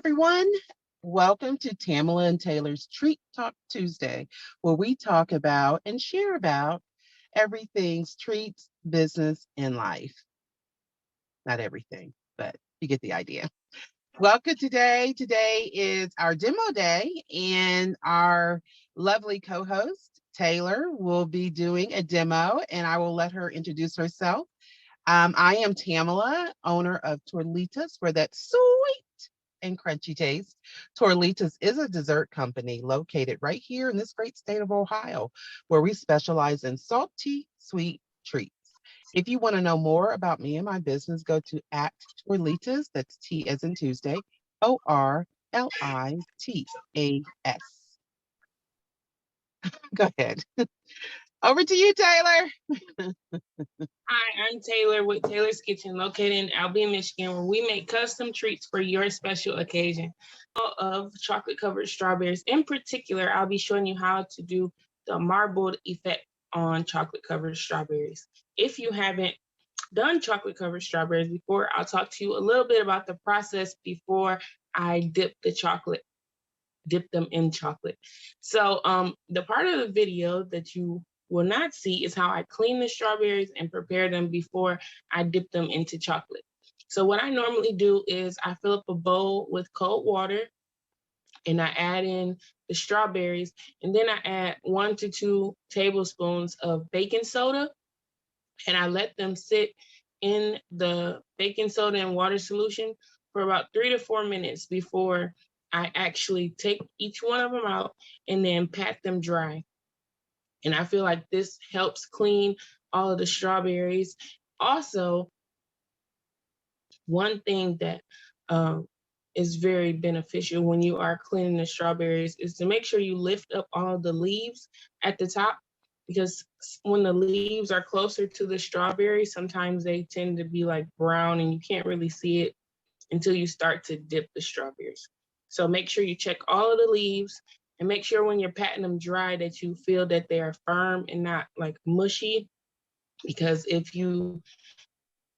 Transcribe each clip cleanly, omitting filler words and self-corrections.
everyone. Welcome to Tamela and Taylor's Treat Talk Tuesday, where we talk about and share about everything's treats, business, and life. Not everything, but you get the idea. Welcome today. Today is our demo day, and our lovely co-host, Taylor, will be doing a demo, and I will let her introduce herself. I am Tamela, owner of Torlitas, for that sweet and crunchy taste. Torlitas is a dessert company located right here in this great state of Ohio, where we specialize in salty, sweet treats. If you want to know more about me and my business, go to at Torlitas, that's T as in Tuesday, Orlitas. Go ahead. Over to you, Taylor. Hi, I'm Taylor with Taylor's Kitchen, located in Albion, Michigan, where we make custom treats for your special occasion. Of chocolate-covered strawberries. In particular, I'll be showing you how to do the marbled effect on chocolate-covered strawberries. If you haven't done chocolate-covered strawberries before, I'll talk to you a little bit about the process before I dip them in chocolate. So the part of the video that you will not see is how I clean the strawberries and prepare them before I dip them into chocolate. So what I normally do is I fill up a bowl with cold water and I add in the strawberries, and then I add 1 to 2 tablespoons of baking soda, and I let them sit in the baking soda and water solution for about 3 to 4 minutes before I actually take each one of them out and then pat them dry. And I feel like this helps clean all of the strawberries. Also, one thing that is very beneficial when you are cleaning the strawberries is to make sure you lift up all the leaves at the top, because when the leaves are closer to the strawberry, sometimes they tend to be like brown and you can't really see it until you start to dip the strawberries. So make sure you check all of the leaves and make sure when you're patting them dry that you feel that they are firm and not like mushy, because if you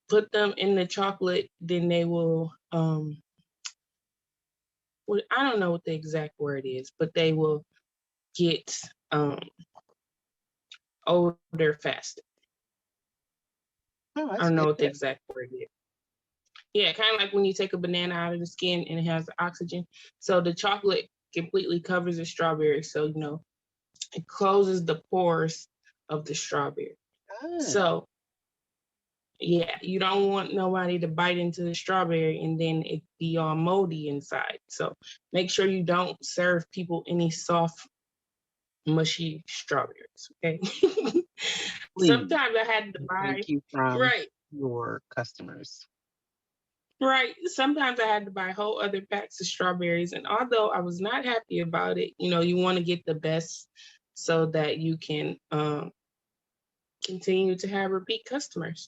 put them in the chocolate, then they will, I don't know what the exact word is, but they will get older faster. Oh, I don't know what the exact word is. Yeah, kind of like when you take a banana out of the skin and it has oxygen. So the chocolate completely covers the strawberry. So, it closes the pores of the strawberry. So, yeah, you don't want nobody to bite into the strawberry and then it be all moldy inside. So make sure you don't serve people any soft, mushy strawberries, okay? Sometimes I had to buy, Thank you from right. your customers. Right. Sometimes I had to buy whole other packs of strawberries. And although I was not happy about it, you want to get the best so that you can continue to have repeat customers.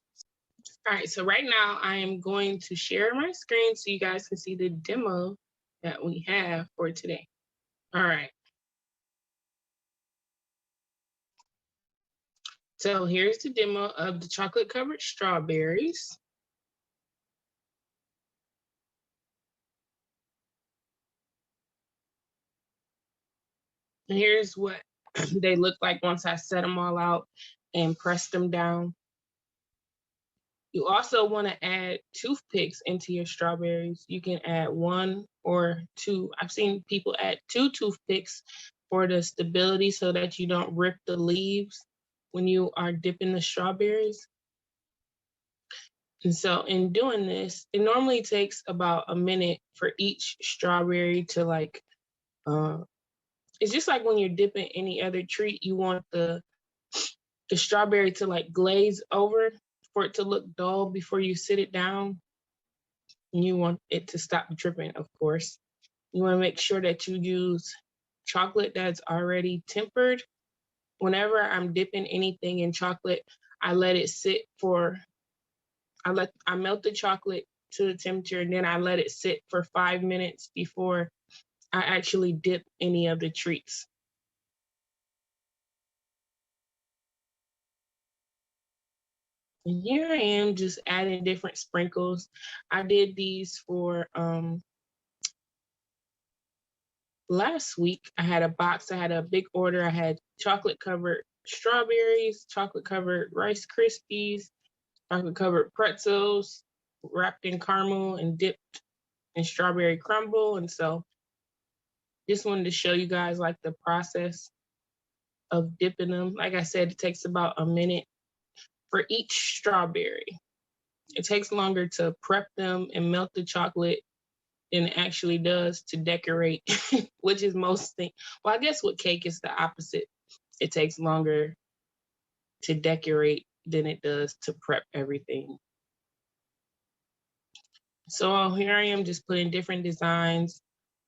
All right. So right now I am going to share my screen so you guys can see the demo that we have for today. All right. So here's the demo of the chocolate covered strawberries. And here's what they look like once I set them all out and press them down. You also want to add toothpicks into your strawberries. You can add 1 or 2. I've seen people add 2 toothpicks for the stability so that you don't rip the leaves when you are dipping the strawberries. And so in doing this, it normally takes about a minute for each strawberry to it's just like when you're dipping any other treat, you want the strawberry to like glaze over for it to look dull before you sit it down. And you want it to stop dripping, of course. You want to make sure that you use chocolate that's already tempered. Whenever I'm dipping anything in chocolate, I let it sit I melt the chocolate to the temperature, and then I let it sit for 5 minutes before I actually dip any of the treats. And here I am just adding different sprinkles. I did these for last week I had a box. I had a big order. I had chocolate covered strawberries, chocolate covered Rice Krispies, chocolate covered pretzels wrapped in caramel and dipped in strawberry crumble. And so just wanted to show you guys like the process of dipping them. Like I said, it takes about a minute for each strawberry. It takes longer to prep them and melt the chocolate than it actually does to decorate, which is most things. Well, I guess with cake it's the opposite. It takes longer to decorate than it does to prep everything. So here I am just putting different designs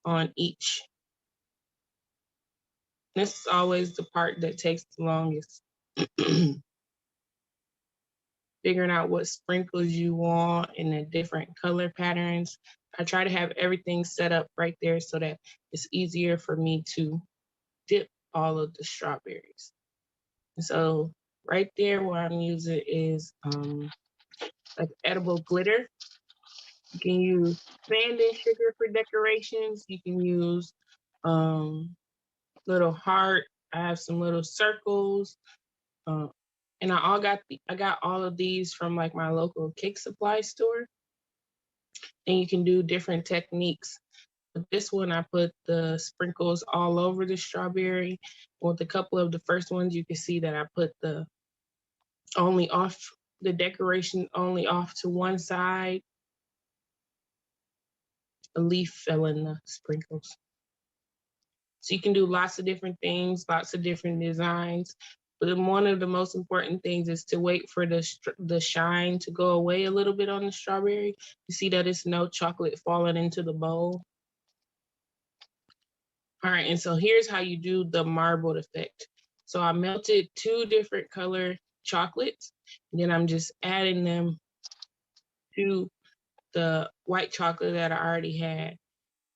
on each. This is always the part that takes the longest. Figuring out what sprinkles you want in the different color patterns. I try to have everything set up right there so that it's easier for me to dip all of the strawberries. And so right there where I'm using is like edible glitter. You can use sand and sugar for decorations. You can use little heart. I have some little circles. Uh, and I got all of these from like my local cake supply store. And you can do different techniques. With this one, I put the sprinkles all over the strawberry. With a couple of the first ones, you can see that I put the decoration only off to one side. A leaf fell in the sprinkles. So you can do lots of different things, lots of different designs. But one of the most important things is to wait for the shine to go away a little bit on the strawberry. You see that it's no chocolate falling into the bowl. All right, and so here's how you do the marbled effect. So I melted 2 different color chocolates, and then I'm just adding them to the white chocolate that I already had.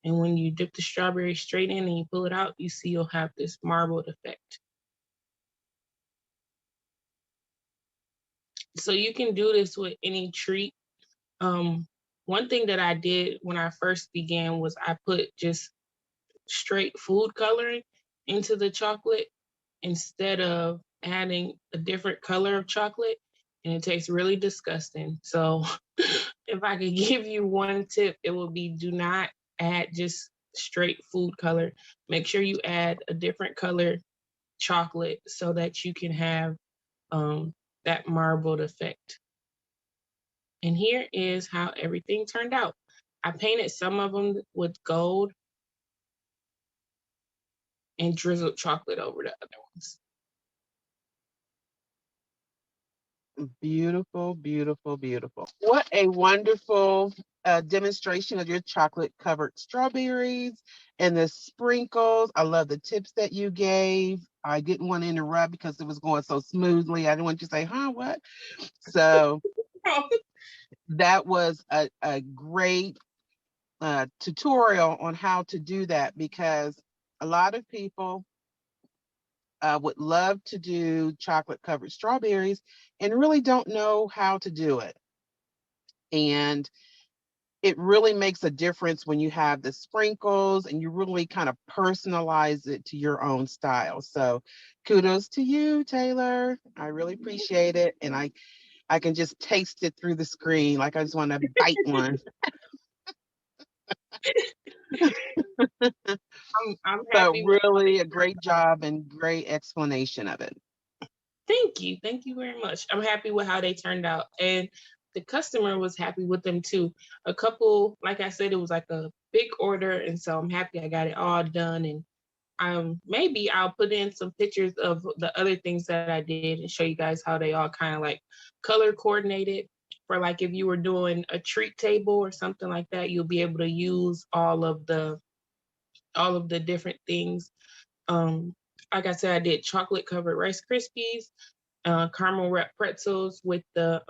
And when you dip the strawberry straight in and you pull it out, you see you'll have this marbled effect. So you can do this with any treat. One thing that I did when I first began was I put just straight food coloring into the chocolate instead of adding a different color of chocolate, and it tastes really disgusting. So if I could give you one tip, it would be do not add just straight food color. Make sure you add a different color chocolate so that you can have that marbled effect. And here is how everything turned out. I painted some of them with gold and drizzled chocolate over the other ones. Beautiful, beautiful, beautiful. What a wonderful demonstration of your chocolate covered strawberries and the sprinkles. I love the tips that you gave. I didn't want to interrupt because it was going so smoothly. I didn't want you to say, huh, what? So that was a great tutorial on how to do that, because a lot of people would love to do chocolate covered strawberries and really don't know how to do it. And it really makes a difference when you have the sprinkles and you really kind of personalize it to your own style. So kudos to you, Taylor. I really appreciate it. And I can just taste it through the screen. Like I just want to bite one. I'm So happy with how they really a turned great out. job and great explanation of it. Thank you. Thank you very much. I'm happy with how they turned out. And the customer was happy with them too. A couple, like I said, it was like a big order. And so I'm happy I got it all done. And maybe I'll put in some pictures of the other things that I did and show you guys how they all kind of like color coordinated. For like if you were doing a treat table or something like that, you'll be able to use all of the different things. Um, like I said, I did chocolate covered Rice Krispies, caramel wrapped pretzels with the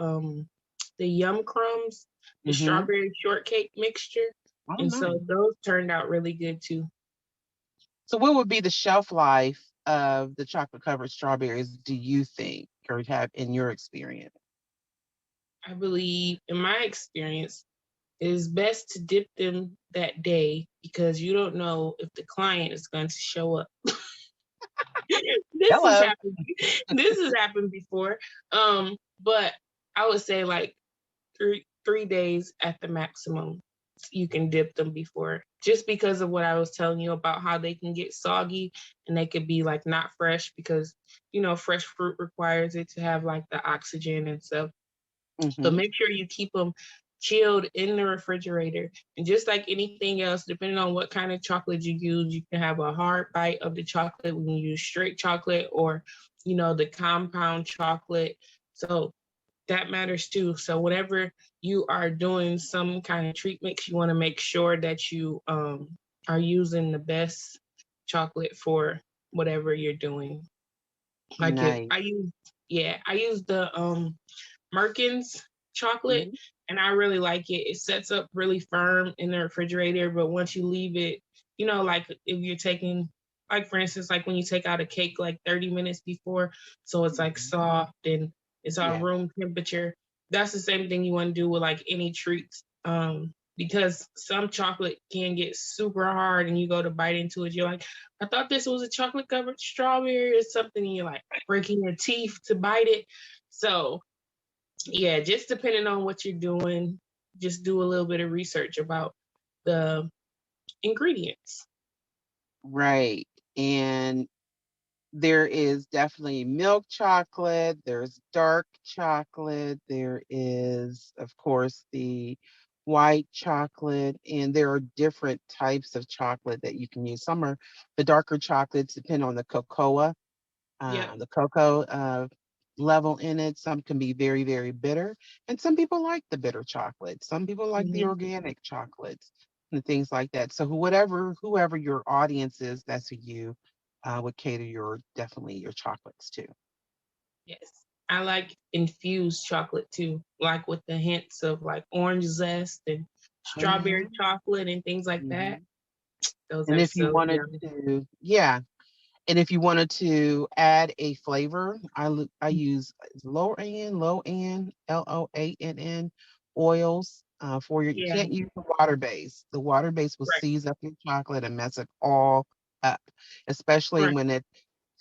yum crumbs, the Hmm. strawberry shortcake mixture, Oh, and so nice. those turned out really good too. So what would be the shelf life of the chocolate covered strawberries, do you think, or have in your experience? I believe, in my experience, it is best to dip them that day because you don't know if the client is going to show up. This has Hello. happened. This has happened before. But I would say like three days at the maximum. You can dip them before, just because of what I was telling you about how they can get soggy and they could be like not fresh because fresh fruit requires it to have like the oxygen and stuff. But Hmm. make sure you keep them chilled in the refrigerator. And just like anything else, depending on what kind of chocolate you use, you can have a hard bite of the chocolate when you use straight chocolate or, the compound chocolate. So that matters too. So whenever you are doing some kind of treat mix, you want to make sure that you are using the best chocolate for whatever you're doing. Like if Nice. I use the Merkins chocolate, Mhm. and I really like it. It sets up really firm in the refrigerator, but once you leave it, like if you're taking, like for instance, like when you take out a cake like 30 minutes before, so it's like Mhm. soft and it's on Yeah. room temperature. That's the same thing you want to do with like any treats. Because some chocolate can get super hard and you go to bite into it, you're like, I thought this was a chocolate covered strawberry or something, and you're like breaking your teeth to bite it. So yeah, just depending on what you're doing, just do a little bit of research about the ingredients. Right. And there is definitely milk chocolate, there's dark chocolate, there is, of course, the white chocolate, and there are different types of chocolate that you can use. Some are the darker chocolates depend on the cocoa, Yep. the cocoa level in it. Some can be very, very bitter, and some people like the bitter chocolate. Some people like the Hmm. organic chocolates and things like that. So whoever your audience is, that's who you would cater your definitely your chocolates to. Yes. I like infused chocolate too, like with the hints of like orange zest and Oh yeah. strawberry chocolate and things like that. Hmm. Those And are if you so wanted yummy. to, yeah, and if you wanted to add a flavor, I use Loann oils for your. You Yeah, can't use the water base. The water base will right, seize up your chocolate and mess it all up, especially right. when it's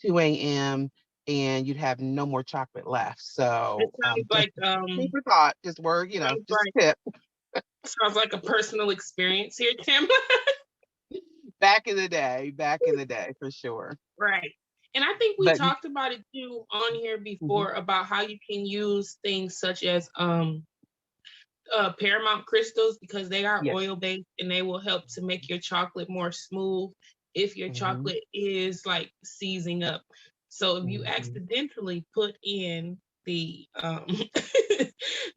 2 a.m. and you'd have no more chocolate left. It So sounds just like food for thought, sounds just like a tip. sounds like a personal experience here, Tim. Back in the day for sure. Right. And I think we But talked about it too on here mhm, before about how you can use things such as Paramount crystals because they are yes. oil based and they will help to make your chocolate more smooth if your Hmm. chocolate is like seizing up. So if you Hmm. accidentally put in the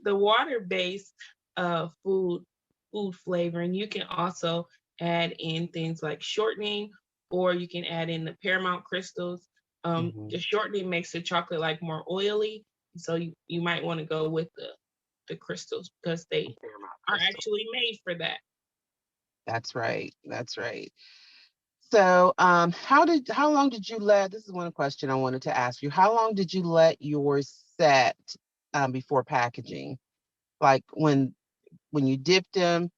the water based food flavoring, you can also add in things like shortening, or you can add in the Paramount crystals. The Hmm. shortening makes the chocolate like more oily, so you might want to go with the crystals because they Paramount are crystal. actually made for that. That's right. That's right. So, how long did you let? This is one question I wanted to ask you. How long did you let yours set before packaging? Like when you dipped them,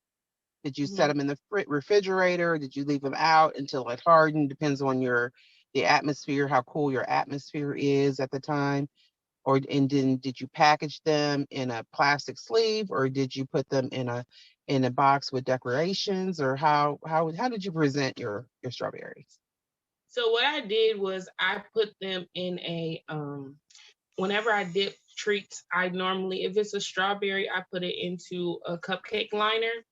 did you set Mhm. them in the refrigerator? Did you leave them out until it hardened? Depends on the atmosphere, how cool your atmosphere is at the time. Or and then did you package them in a plastic sleeve, or did you put them in a box with decorations, or how did you present your strawberries? So what I did was I put them in a whenever I dip treats, I normally if it's a strawberry, I put it into a cupcake liner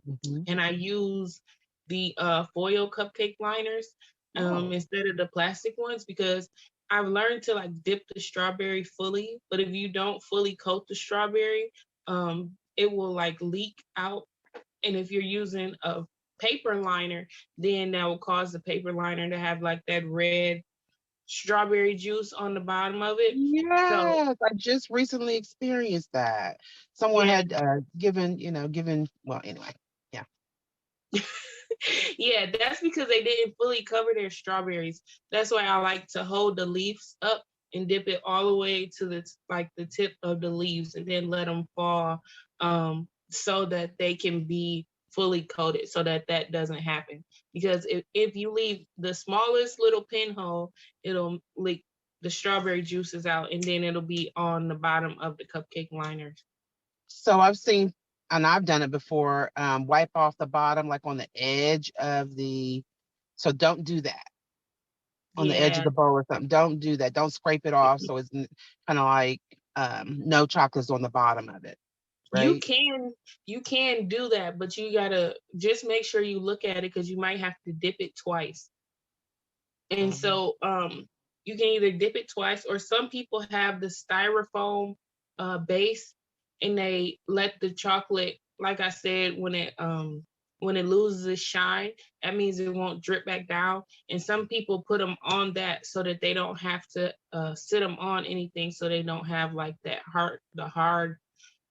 Hmm. and I use the foil cupcake liners Oh. instead of the plastic ones because I've learned to like dip the strawberry fully, but if you don't fully coat the strawberry, it will like leak out. And if you're using a paper liner, then that will cause the paper liner to have like that red strawberry juice on the bottom of it. So Yes, I just recently experienced that. Someone yeah, had given, well, anyway. Yeah. yeah, that's because they didn't fully cover their strawberries. That's why I like to hold the leaves up and dip it all the way to the tip of the leaves and then let them fall. so that they can be fully coated, so that that doesn't happen. Because if you leave the smallest little pinhole, it'll leak the strawberry juices out, and then it'll be on the bottom of the cupcake liners. So I've seen, and I've done it before, wipe off the bottom, like on the edge of the, so don't do that on the edge of Yeah, the bowl or something. Don't do that. Don't scrape it off. So it's kind of like no chocolates on the bottom of it, you right? can you can do that, but you gotta just make sure you look at it, because you might have to dip it twice. And Mhm. so you can either dip it twice, or some people have the styrofoam base, and they let the chocolate, like I said, when it loses its shine, that means it won't drip back down. And some people put them on that so that they don't have to sit them on anything, so they don't have like that hard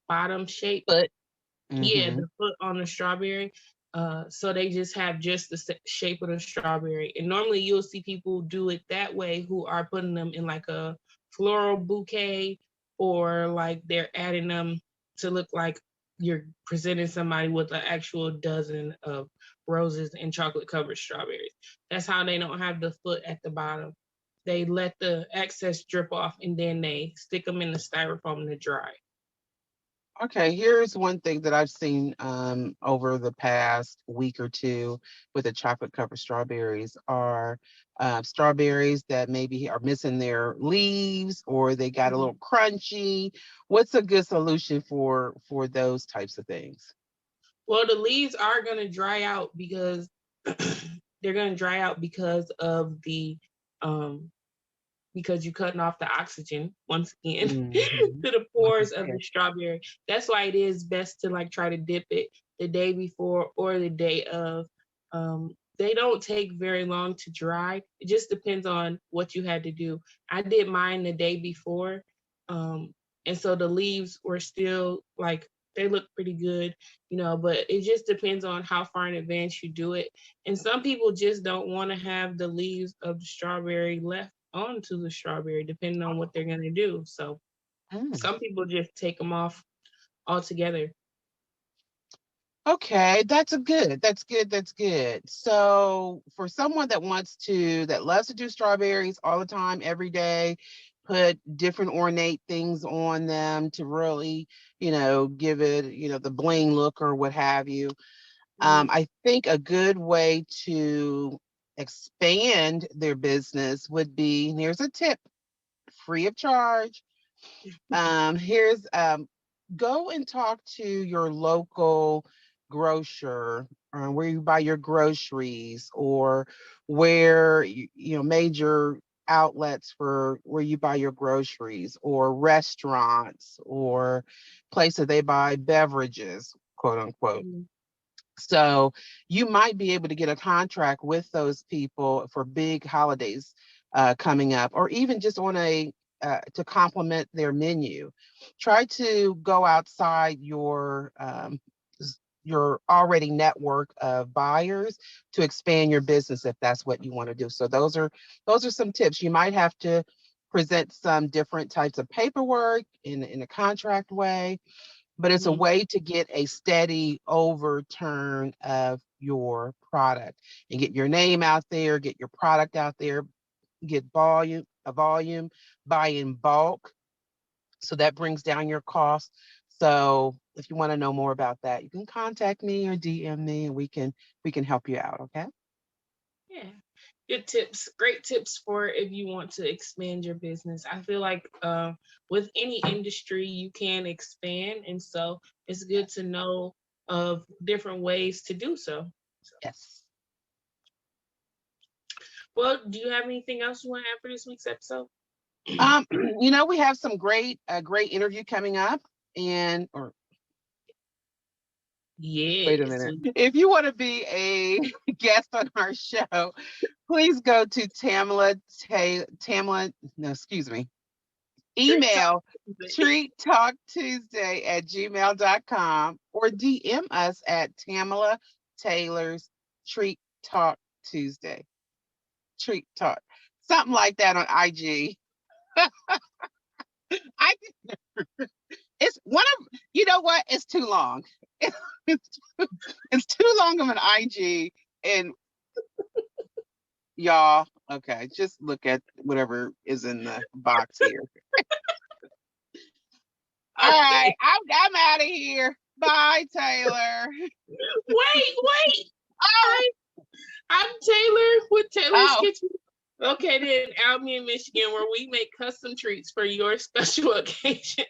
bottom shape. But Yeah, hmm the foot on the strawberry. So they just have just the shape of the strawberry. And normally you'll see people do it that way who are putting them in like a floral bouquet, or like they're adding them to look like you're presenting somebody with an actual dozen of roses and chocolate covered strawberries. That's how they don't have the foot at the bottom. They let the excess drip off, and then they stick them in the styrofoam to dry. Okay, here's one thing that I've seen over the past week or two with the chocolate covered strawberries are strawberries that maybe are missing their leaves or they got a Mhm. little crunchy. What's a good solution for those types of things? Well, the leaves are going to dry out because they're going to dry out because of the um because you're cutting off the oxygen once again to Hmm. the Like you pores of the said. strawberry. That's why it is best to like try to dip it the day before or the day of. They don't take very long to dry. It just depends on what you had to do. I did mine the day before, um, and so the leaves were still like they look pretty good, but it just depends on how far in advance you do it. And some people just don't want to have the leaves of the strawberry left onto the strawberry, depending on what they're going to do. So Mm. some people just take them off altogether. Okay, that's a good. That's good. That's good. So for someone that loves to do strawberries all the time, every day, put different ornate things on them to really, give it, the bling look or what have you. Mhm. I think a good way to expand their business would be, and here's a tip, free of charge. Here's Go and talk to your local grocer where you buy your groceries or where major outlets for where you buy your groceries or restaurants or places they buy beverages, quote unquote. Mhm. So you might be able to get a contract with those people for big holidays coming up, or even just on a to complement their menu. Try to go outside your already network of buyers to expand your business if that's what you want to do. So those are some tips. You might have to present some different types of paperwork in a contract way, but it's a Mhm. way to get a steady overturn of your product and get your name out there, get your product out there, get volume, buy in bulk. So that brings down your cost. So if you want to know more about that, you can contact me or DM me and we can help you out. Okay. Yeah. Good tips. Great tips for if you want to expand your business. I feel like with any industry, you can expand. And so it's good to know of different ways to do so. Yes. Well, do you have anything else you want to add for this week's episode? We have some great interview coming up and or wait a Yes. minute. If you want to be a guest on our show, please go to Tamela, no, excuse me, Treat Talk email Tuesday. treattalktuesday@gmail.com or DM us at Tamela Taylor's Treat Talk Tuesday. Treat Talk. Something like that on IG. I It's one of, you know what? It's too long. It's, it's too long of an IG. And y'all, okay, just look at whatever is in the box here. All right, Okay. I'm out of here. Bye, Taylor. Wait. Oh, I'm Taylor with Taylor's oh, Kitchen, located in Albion, Michigan, where we make custom treats for your special occasion.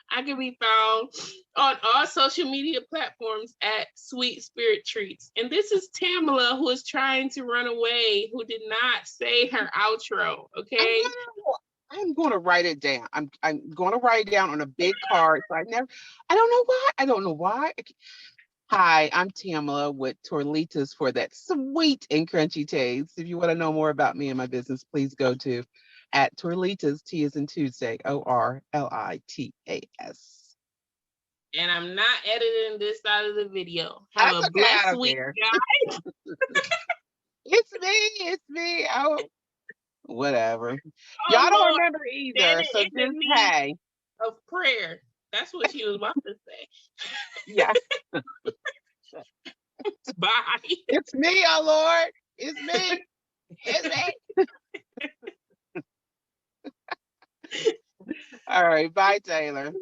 I can be found on all social media platforms at Sweet Spirit Treats. And this is Tamela, who is trying to run away, who did not say her outro. I'm Okay. gonna I'm gonna write it down. I'm gonna write it down on a big card. So I don't know why. I don't know why. Hi, I'm Tamela with Torlitas for that sweet and crunchy taste. If you want to know more about me and my business, please go to at Torlitas, T is in Tuesday, ORLITAS. And I'm not editing this out of the video. Have That's a okay. I blessed don't week, care. guys. It's me. It's me. Oh, whatever. Oh, Y'all don't Lord. remember Stand either. So in the just, need hey, of prayer. That's what she was about to say. yeah, Bye. it's me, oh Lord. It's me. It's me. All right. Bye, Taylor.